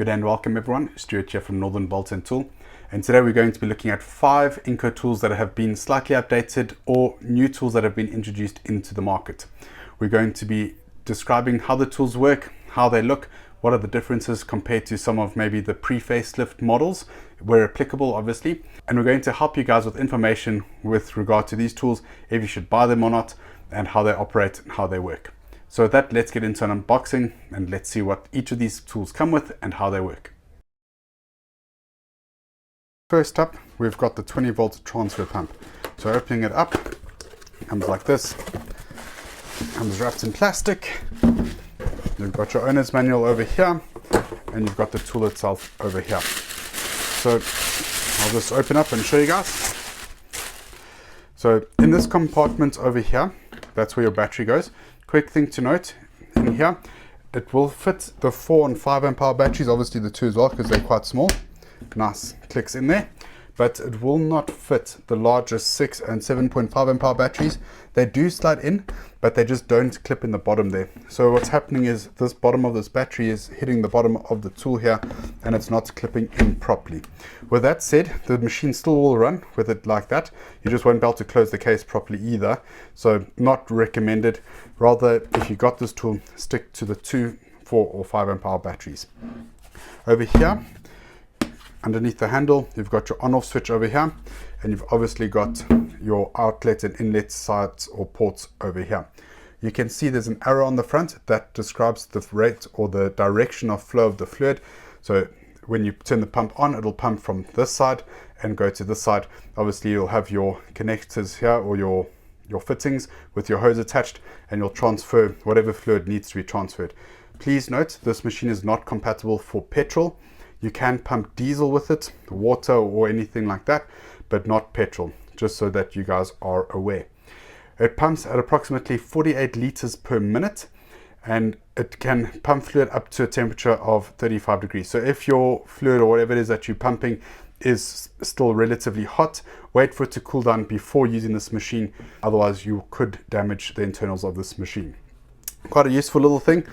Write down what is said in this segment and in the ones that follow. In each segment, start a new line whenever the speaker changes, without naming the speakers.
Good day and welcome everyone, Stuart here from Northern Bolt & Tool, and today we're going to be looking at 5 Ingco tools that have been slightly updated or new tools that have been introduced into the market. We're going to be describing how the tools work, how they look, what are the differences compared to some of maybe the pre-facelift models, where applicable obviously, and we're going to help you guys with information with regard to these tools, if you should buy them or not, and how they operate and how they work. So with that, let's get into an unboxing and let's see what each of these tools come with and how they work. First up, we've got the 20 volt transfer pump. So opening it up, it comes like this, it comes wrapped in plastic. You've got your owner's manual over here and you've got the tool itself over here. So I'll just open up and show you guys. So in this compartment over here, that's where your battery goes. Quick thing to note in here, it will fit the 4 and 5 amp hour batteries, obviously the 2 as well because they're quite small. Nice clicks in there, but it will not fit the larger 6 and 7.5 amp hour batteries. They do slide in, but they just don't clip in the bottom there. So what's happening is this bottom of this battery is hitting the bottom of the tool here and it's not clipping in properly. With that said, the machine still will run with it like that. You just won't be able to close the case properly either. So not recommended. Rather, if you got this tool, stick to the 2, 4 or 5 amp hour batteries. Over here, underneath the handle, you've got your on-off switch over here, and you've obviously got your outlet and inlet sides or ports over here. You can see there's an arrow on the front that describes the rate or the direction of flow of the fluid. So when you turn the pump on, it'll pump from this side and go to this side. Obviously you'll have your connectors here or your fittings with your hose attached, and you'll transfer whatever fluid needs to be transferred. Please note, this machine is not compatible for petrol. You can pump diesel with it, water or anything like that, but not petrol, just so that you guys are aware. It pumps at approximately 48 liters per minute, and it can pump fluid up to a temperature of 35 degrees. So if your fluid or whatever it is that you're pumping is still relatively hot, wait for it to cool down before using this machine, otherwise you could damage the internals of this machine. Quite a useful little thing,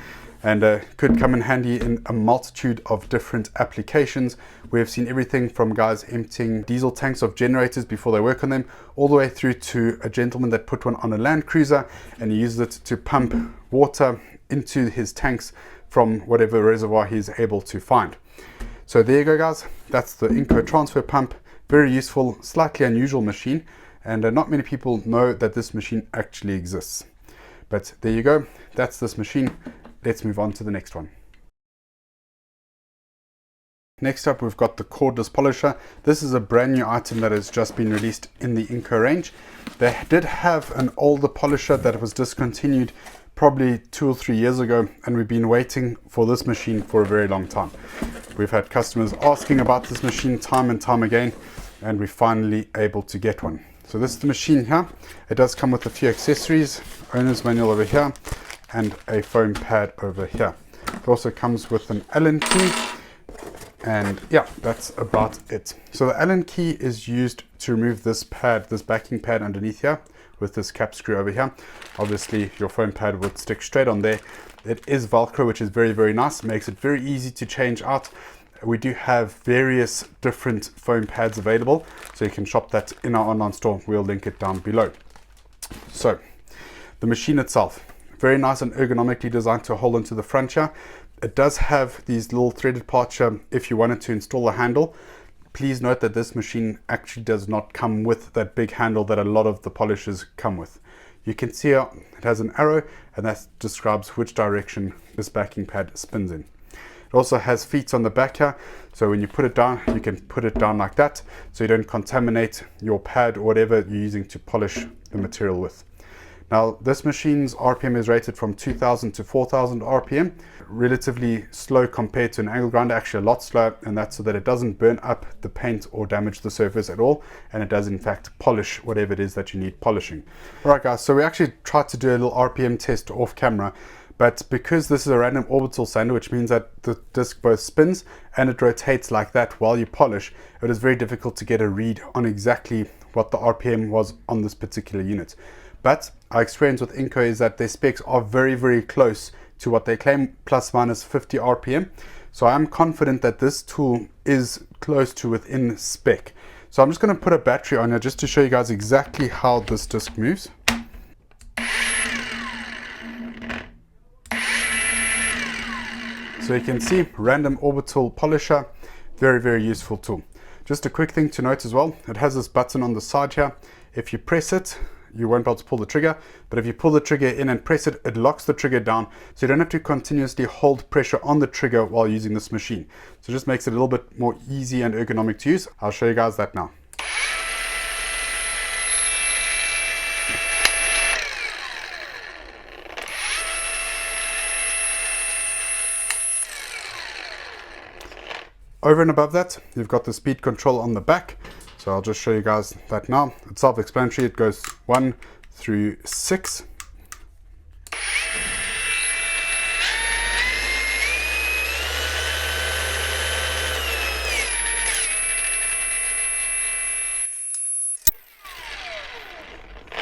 and could come in handy in a multitude of different applications. We have seen everything from guys emptying diesel tanks of generators before they work on them, all the way through to a gentleman that put one on a Land Cruiser and he used it to pump water into his tanks from whatever reservoir he's able to find. So there you go guys, that's the Ingco transfer pump. Very useful, slightly unusual machine, and not many people know that this machine actually exists. But there you go, that's this machine. Let's move on to the next one. Next up, we've got the cordless polisher. This is a brand new item that has just been released in the Ingco range. They did have an older polisher that was discontinued probably 2 or 3 years ago, and we've been waiting for this machine for a very long time. We've had customers asking about this machine time and time again, and we're finally able to get one. So this is the machine here. It does come with a few accessories, owner's manual over here, and a foam pad over here. It also comes with an Allen key, and yeah, that's about it. So the Allen key is used to remove this pad, this backing pad underneath here, with this cap screw over here. Obviously your foam pad would stick straight on there. It is Velcro, which is very, very nice. Makes it very easy to change out. We do have various different foam pads available, so you can shop that in our online store. We'll link it down below. So the machine itself, very nice and ergonomically designed to hold onto the front here. It does have these little threaded parts here if you wanted to install a handle. Please note that this machine actually does not come with that big handle that a lot of the polishers come with. You can see here it has an arrow, and that describes which direction this backing pad spins in. It also has feet on the back here, so when you put it down, you can put it down like that, so you don't contaminate your pad or whatever you're using to polish the material with. Now this machine's RPM is rated from 2000 to 4000 RPM, relatively slow compared to an angle grinder, actually a lot slower, and that's so that it doesn't burn up the paint or damage the surface at all, and it does in fact polish whatever it is that you need polishing. Alright guys, so we actually tried to do a little RPM test off camera, but because this is a random orbital sander, which means that the disc both spins and it rotates like that while you polish, it is very difficult to get a read on exactly what the RPM was on this particular unit. But our experience with Ingco is that their specs are very, very close to what they claim, plus minus 50 RPM. So I'm confident that this tool is close to within spec. So I'm just going to put a battery on here just to show you guys exactly how this disc moves. So you can see, random orbital polisher, very useful tool. Just a quick thing to note as well, it has this button on the side here. If you press it, you won't be able to pull the trigger, but if you pull the trigger in and press it, it locks the trigger down, so you don't have to continuously hold pressure on the trigger while using this machine. So it just makes it a little bit more easy and ergonomic to use. I'll show you guys that now. Over and above that, you've got the speed control on the back. So I'll just show you guys that now. It's self-explanatory. It goes 1 through 6.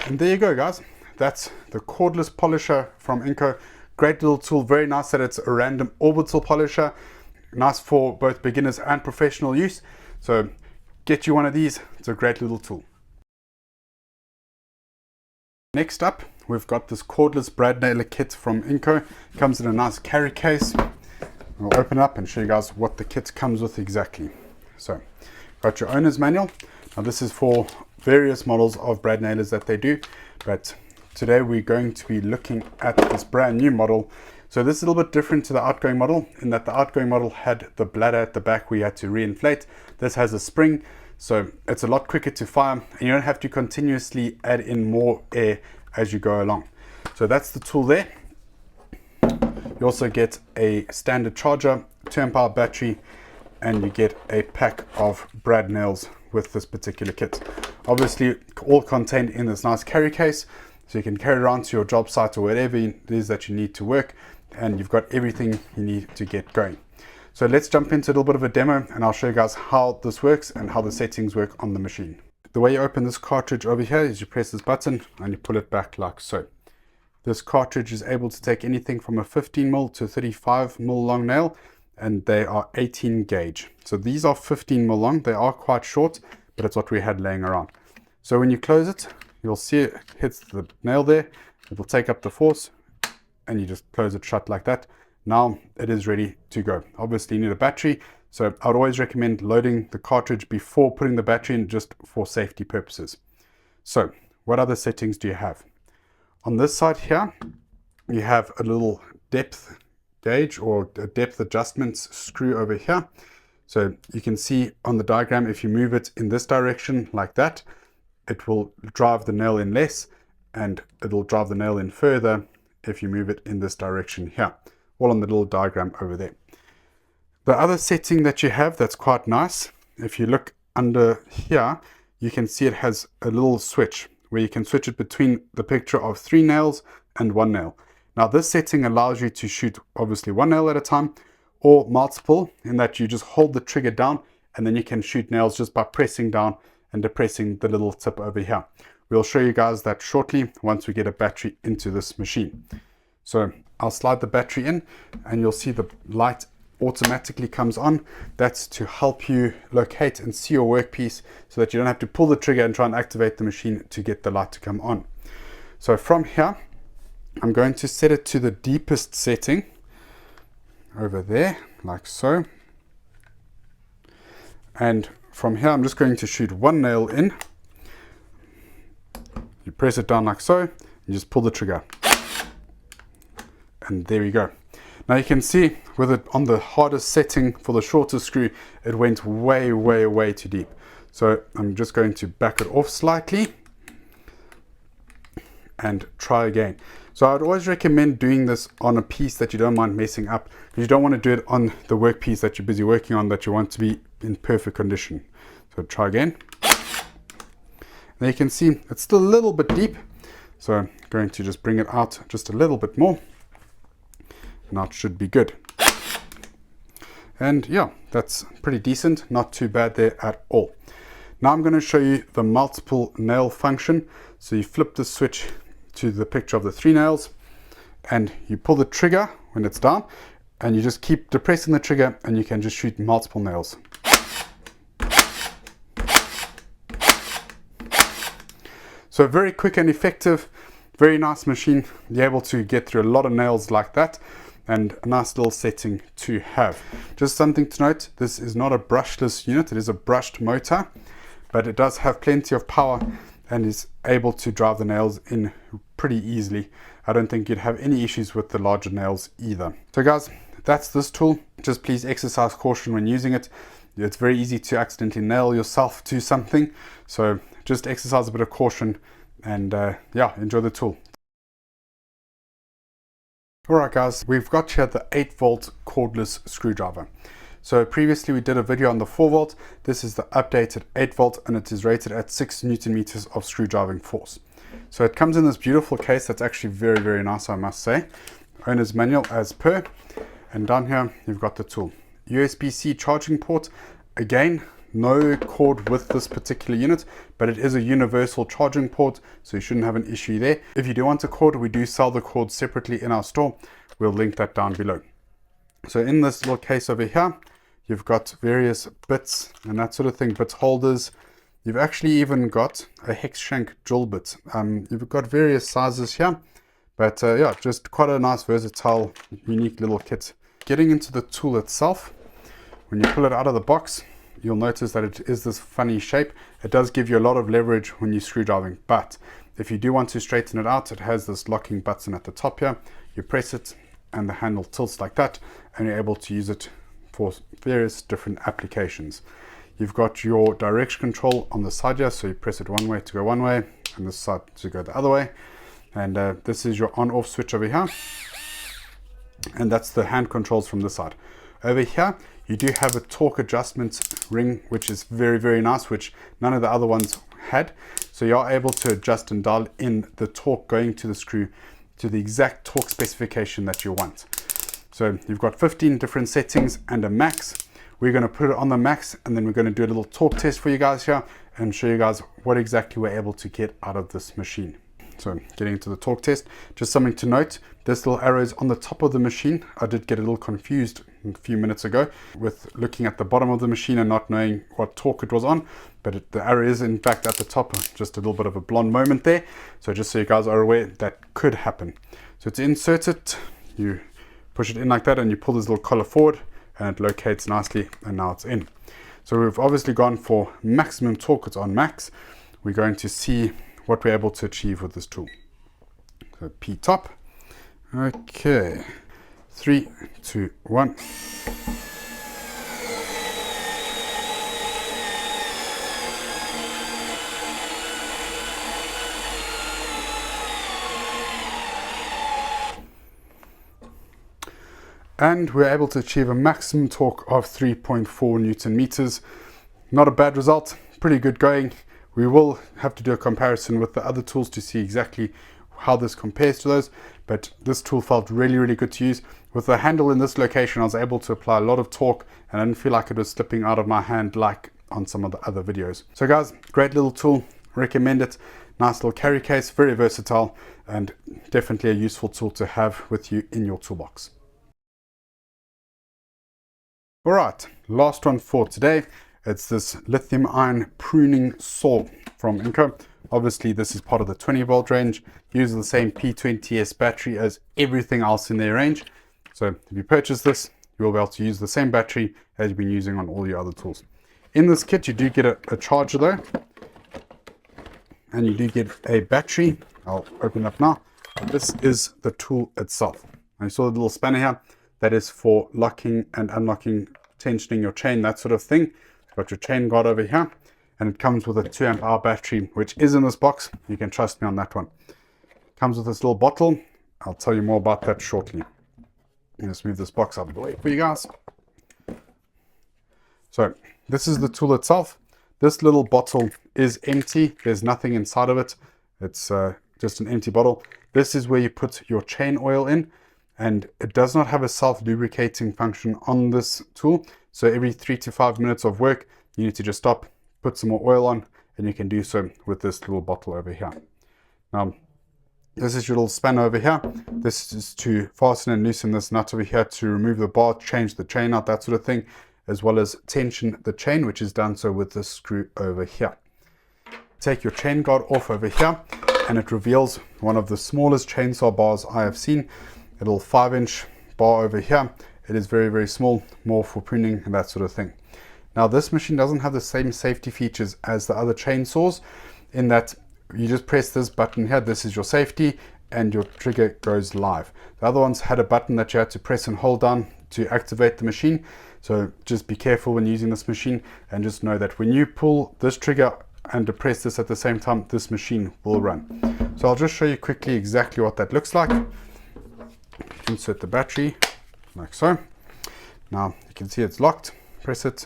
And there you go, guys. That's the cordless polisher from Ingco. Great little tool. Very nice that it's a random orbital polisher. Nice for both beginners and professional use. So get you one of these. It's a great little tool. Next up, we've got this cordless brad nailer kit from Ingco. It comes in a nice carry case. We'll open it up and show you guys what the kit comes with exactly. So, got your owner's manual. Now this is for various models of brad nailers that they do, but today we're going to be looking at this brand new model. So this is a little bit different to the outgoing model in that the outgoing model had the bladder at the back where you had to reinflate. This has a spring, so it's a lot quicker to fire and you don't have to continuously add in more air as you go along. So that's the tool there. You also get a standard charger, 2 amp hour battery, and you get a pack of brad nails with this particular kit. Obviously all contained in this nice carry case, so you can carry it around to your job site or whatever it is that you need to work, and you've got everything you need to get going. So let's jump into a little bit of a demo and I'll show you guys how this works and how the settings work on the machine. The way you open this cartridge over here is you press this button and you pull it back like so. This cartridge is able to take anything from a 15mm to a 35mm long nail, and they are 18 gauge. So these are 15mm long. They are quite short, but it's what we had laying around. So when you close it, you'll see it hits the nail there. It will take up the force and you just close it shut like that. Now it is ready to go. Obviously you need a battery, so I would always recommend loading the cartridge before putting the battery in, just for safety purposes. So what other settings do you have? On this side here, you have a little depth gauge or a depth adjustments screw over here. So you can see on the diagram, if you move it in this direction like that, it will drive the nail in less, and it'll drive the nail in further if you move it in this direction here, all on the little diagram over there. The other setting that you have that's quite nice, if you look under here, you can see it has a little switch where you can switch it between the picture of 3 nails and 1 nail. Now this setting allows you to shoot obviously 1 nail at a time or multiple, in that you just hold the trigger down and then you can shoot nails just by pressing down and depressing the little tip over here. We'll show you guys that shortly once we get a battery into this machine. So I'll slide the battery in and you'll see the light automatically comes on. That's to help you locate and see your workpiece so that you don't have to pull the trigger and try and activate the machine to get the light to come on. So from here, I'm going to set it to the deepest setting over there, like so. And from here, I'm just going to shoot 1 nail in. You press it down like so, and you just pull the trigger. And there we go. Now you can see with it on the hardest setting for the shortest screw, it went way too deep. So I'm just going to back it off slightly and try again. So I'd always recommend doing this on a piece that you don't mind messing up, because you don't want to do it on the workpiece that you're busy working on, that you want to be in perfect condition. So try again. Now you can see it's still a little bit deep, so I'm going to just bring it out just a little bit more. Now it should be good. And yeah, that's pretty decent, not too bad there at all. Now I'm going to show you the multiple nail function. So you flip the switch to the picture of the 3 nails and you pull the trigger when it's down. and you just keep depressing the trigger and you can just shoot multiple nails. So very quick and effective, very nice machine. You're able to get through a lot of nails like that, and a nice little setting to have. Just something to note, this is not a brushless unit, it is a brushed motor, but it does have plenty of power and is able to drive the nails in pretty easily. I don't think you'd have any issues with the larger nails either. So guys, that's this tool. Just please exercise caution when using it. It's very easy to accidentally nail yourself to something, so just exercise a bit of caution and yeah, enjoy the tool. Alright guys, we've got here the 8-volt cordless screwdriver. So previously we did a video on the 4-volt. This is the updated 8-volt and it is rated at 6 Newton meters of screwdriving force. So it comes in this beautiful case that's actually very, very nice, I must say. Owner's manual as per. And down here you've got the tool. USB-C charging port. Again, no cord with this particular unit, but it is a universal charging port, so you shouldn't have an issue there. If you do want a cord, we do sell the cord separately in our store. We'll link that down below. So in this little case over here, you've got various bits and that sort of thing, bit holders. You've actually even got a hex shank drill bit. You've got various sizes here, but yeah, just quite a nice, versatile, unique little kit. Getting into the tool itself, when you pull it out of the box, you'll notice that it is this funny shape. It does give you a lot of leverage when you're screwdriving, but if you do want to straighten it out, it has this locking button at the top here. You press it and the handle tilts like that, and you're able to use it for various different applications. You've got your direction control on the side here, so you press it one way to go one way and this side to go the other way. And this is your on-off switch over here, and that's the hand controls from this side. Over here you do have a torque adjustment ring, which is very, very nice, which none of the other ones had. So you are able to adjust and dial in the torque going to the screw to the exact torque specification that you want. So you've got 15 different settings and a max. We're going to put it on the max, and then we're going to do a little torque test for you guys here and show you guys what exactly we're able to get out of this machine. So getting into the torque test, just something to note, this little arrow is on the top of the machine. I did get a little confused a few minutes ago with looking at the bottom of the machine and not knowing what torque it was on, but the arrow is in fact at the top. Just a little bit of a blonde moment there, so just so you guys are aware, that could happen. So to insert it, you push it in like that and you pull this little collar forward and it locates nicely, and now it's in. So we've obviously gone for maximum torque. It's on max. We're going to see what we're able to achieve with this tool. So P top. Okay, 3, 2, 1. And we're able to achieve a maximum torque of 3.4 Newton meters. Not a bad result, pretty good going. We will have to do a comparison with the other tools to see exactly how this compares to those, but this tool felt really, really good to use. With the handle in this location, I was able to apply a lot of torque and I didn't feel like it was slipping out of my hand like on some of the other videos. So guys, great little tool, recommend it. Nice little carry case, very versatile, and definitely a useful tool to have with you in your toolbox. All right, last one for today. It's this lithium ion pruning saw from Ingco. Obviously, this is part of the 20-volt range. Uses the same P20S battery as everything else in their range. So if you purchase this, you will be able to use the same battery as you've been using on all your other tools. In this kit, you do get a charger though, and you do get a battery. I'll open it up now. This is the tool itself. And you saw the little spanner here. That is for locking and unlocking, tensioning your chain, that sort of thing. Got your chain guard over here, and it comes with a 2 amp hour battery, which is in this box. You can trust me on that one. Comes with this little bottle. I'll tell you more about that shortly. Let's move this box out of the way for you guys. So this is the tool itself. This little bottle is empty. There's nothing inside of it. It's just an empty bottle. This is where you put your chain oil in, and it does not have a self-lubricating function on this tool. So every 3 to 5 minutes of work, you need to just stop, put some more oil on, and you can do so with this little bottle over here. Now, This is your little spanner over here. This is to fasten and loosen this nut over here to remove the bar, change the chain out, that sort of thing, as well as tension the chain, which is done so with this screw over here. Take your chain guard off over here, and it reveals one of the smallest chainsaw bars I have seen. A little 5-inch bar over here. It is very, very small, more for pruning and that sort of thing. Now this machine doesn't have the same safety features as the other chainsaws, in that you just press this button here, this is your safety, and your trigger goes live. The other ones had a button that you had to press and hold down to activate the machine. So just be careful when using this machine, and just know that when you pull this trigger and depress this at the same time, this machine will run. So I'll just show you quickly exactly what that looks like. Insert the battery like so. Now you can see it's locked. Press it.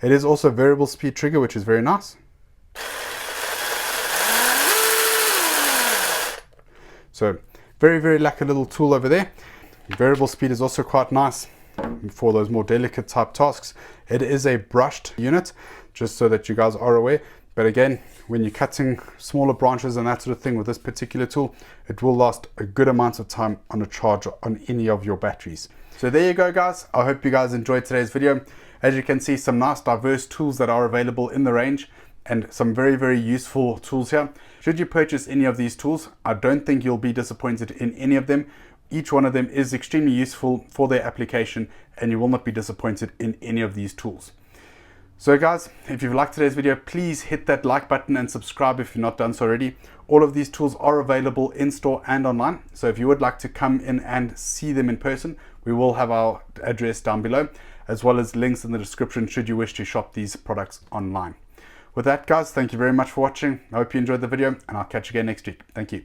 It is also a variable speed trigger, which is very nice. So very, very like a little tool over there. Variable speed is also quite nice for those more delicate type tasks. It is a brushed unit, just so that you guys are aware. But again, when you're cutting smaller branches and that sort of thing with this particular tool, it will last a good amount of time on a charge on any of your batteries. So there you go, guys. I hope you guys enjoyed today's video. As you can see, some nice diverse tools that are available in the range, and some very, very useful tools here. Should you purchase any of these tools, I don't think you'll be disappointed in any of them. Each one of them is extremely useful for their application, and you will not be disappointed in any of these tools. So guys, if you've liked today's video, please hit that like button and subscribe if you've not done so already. All of these tools are available in store and online. So if you would like to come in and see them in person, we will have our address down below, as well as links in the description should you wish to shop these products online. With that, guys, thank you very much for watching. I hope you enjoyed the video, and I'll catch you again next week. Thank you.